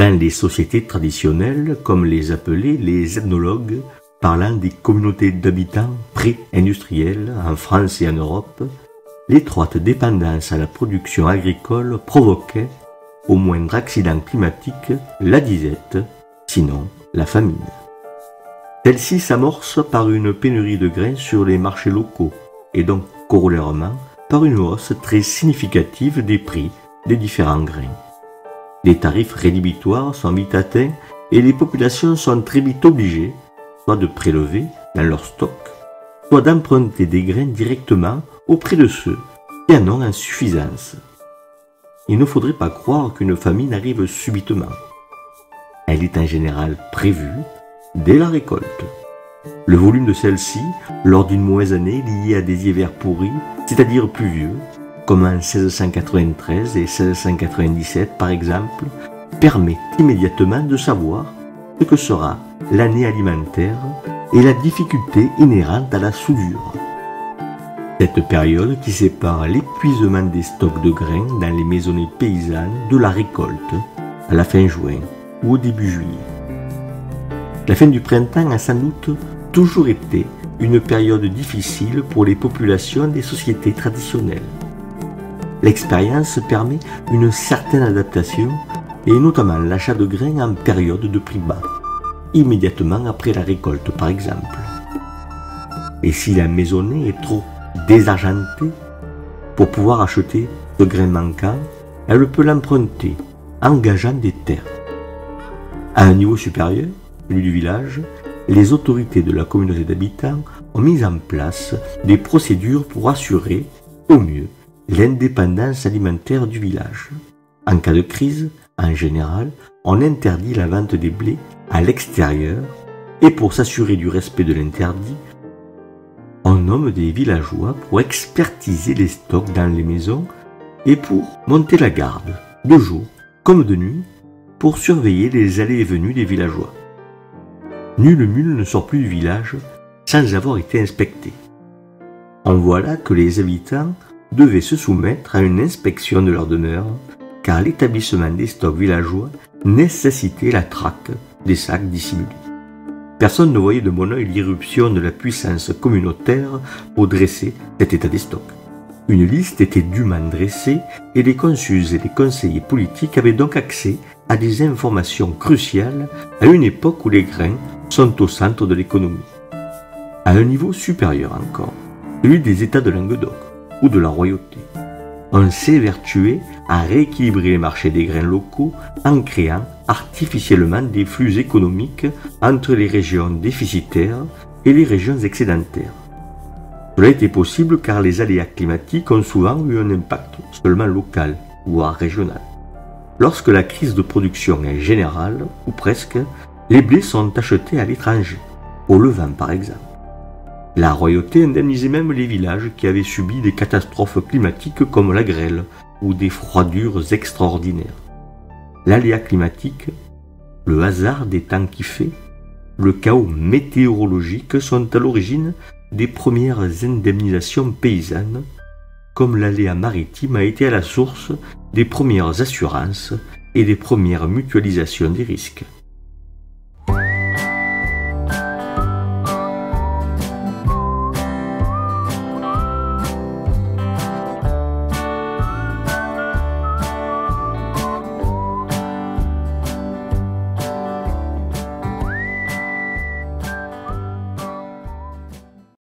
Dans les sociétés traditionnelles, comme les appelaient les ethnologues, parlant des communautés d'habitants pré-industriels en France et en Europe, l'étroite dépendance à la production agricole provoquait, au moindre accident climatique, la disette, sinon la famine. Celle-ci s'amorce par une pénurie de grains sur les marchés locaux et donc corollairement par une hausse très significative des prix des différents grains. Les tarifs rédhibitoires sont vite atteints et les populations sont très vite obligées soit de prélever dans leur stock, soit d'emprunter des grains directement auprès de ceux qui en ont en suffisance. Il ne faudrait pas croire qu'une famine arrive subitement. Elle est en général prévue dès la récolte. Le volume de celle-ci, lors d'une mauvaise année liée à des hivers pourris, c'est-à-dire pluvieux, comme en 1693 et 1697 par exemple, permet immédiatement de savoir ce que sera l'année alimentaire et la difficulté inhérente à la soudure. Cette période qui sépare l'épuisement des stocks de grains dans les maisonnées paysannes de la récolte, à la fin juin ou au début juillet. La fin du printemps a sans doute toujours été une période difficile pour les populations des sociétés traditionnelles. L'expérience permet une certaine adaptation et notamment l'achat de grains en période de prix bas, immédiatement après la récolte par exemple. Et si la maisonnée est trop désargentée pour pouvoir acheter ce grain manquant, elle peut l'emprunter en gageant des terres. À un niveau supérieur, celui du village, les autorités de la communauté d'habitants ont mis en place des procédures pour assurer au mieux l'indépendance alimentaire du village. En cas de crise, en général, on interdit la vente des blés à l'extérieur et pour s'assurer du respect de l'interdit, on nomme des villageois pour expertiser les stocks dans les maisons et pour monter la garde, de jour comme de nuit, pour surveiller les allées et venues des villageois. Nulle mule ne sort plus du village sans avoir été inspectée. On voit là que les habitants devaient se soumettre à une inspection de leur demeure, car l'établissement des stocks villageois nécessitait la traque des sacs dissimulés. Personne ne voyait de bon œil l'irruption de la puissance communautaire pour dresser cet état des stocks. Une liste était dûment dressée et les consuls et les conseillers politiques avaient donc accès à des informations cruciales à une époque où les grains sont au centre de l'économie. À un niveau supérieur encore, celui des États de Languedoc ou de la royauté. On s'est évertué à rééquilibrer les marchés des grains locaux en créant artificiellement des flux économiques entre les régions déficitaires et les régions excédentaires. Cela était possible car les aléas climatiques ont souvent eu un impact seulement local, voire régional. Lorsque la crise de production est générale, ou presque, les blés sont achetés à l'étranger, au Levant par exemple. La royauté indemnisait même les villages qui avaient subi des catastrophes climatiques comme la grêle ou des froidures extraordinaires. L'aléa climatique, le hasard des temps qui fait, le chaos météorologique sont à l'origine des premières indemnisations paysannes, comme l'aléa maritime a été à la source des premières assurances et des premières mutualisations des risques.